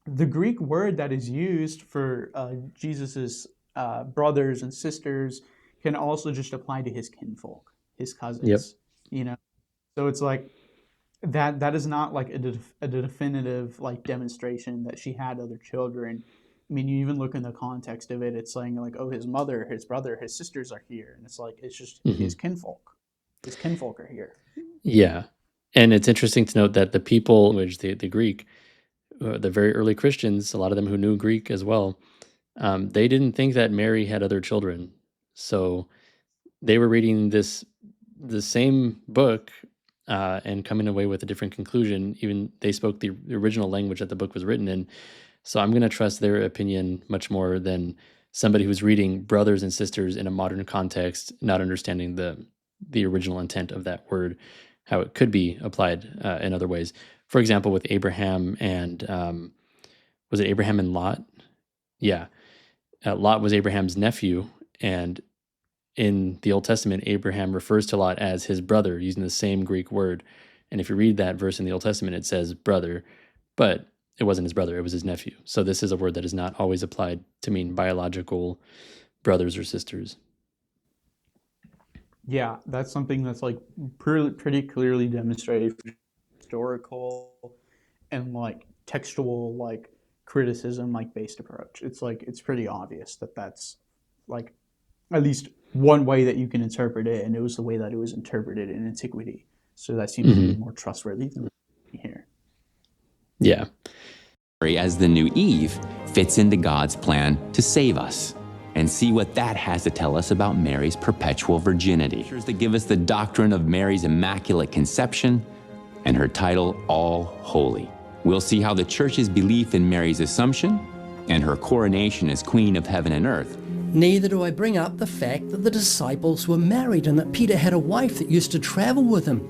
the Greek word that is used for Jesus's brothers and sisters can also just apply to his kinfolk, his Yep. cousins. You know, so it's like that is not like a definitive like demonstration that she had other children. I mean, you even look in the context of it; it's saying like, "Oh, his mother, his brother, his sisters are here," and it's like it's just his Hmm. kinfolk. His kinfolk are here. Yeah. And it's interesting to note that the people, which the Greek, the very early Christians, a lot of them who knew Greek as well, they didn't think that Mary had other children. So they were reading the same book and coming away with a different conclusion. Even they spoke the original language that the book was written in. So I'm going to trust their opinion much more than somebody who's reading brothers and sisters in a modern context, not understanding the original intent of that word, how it could be applied in other ways. For example, with Abraham and was it Abraham and Lot? Yeah, Lot was Abraham's nephew, and in the Old Testament, Abraham refers to Lot as his brother using the same Greek word. And if you read that verse in the Old Testament, it says brother, but it wasn't his brother, it was his nephew. So this is a word that is not always applied to mean biological brothers or sisters. Yeah, that's something that's like pretty clearly demonstrated historical and like textual like criticism like based approach. It's like it's pretty obvious that that's like at least one way that you can interpret it, and it was the way that it was interpreted in antiquity. So that seems to be Hmm. more trustworthy than here. Yeah. As the new Eve fits into God's plan to save us, and see what that has to tell us about Mary's perpetual virginity. Scriptures that give us the doctrine of Mary's immaculate conception and her title, All Holy. We'll see how the Church's belief in Mary's assumption and her coronation as Queen of Heaven and Earth. Neither do I bring up the fact that the disciples were married and that Peter had a wife that used to travel with him.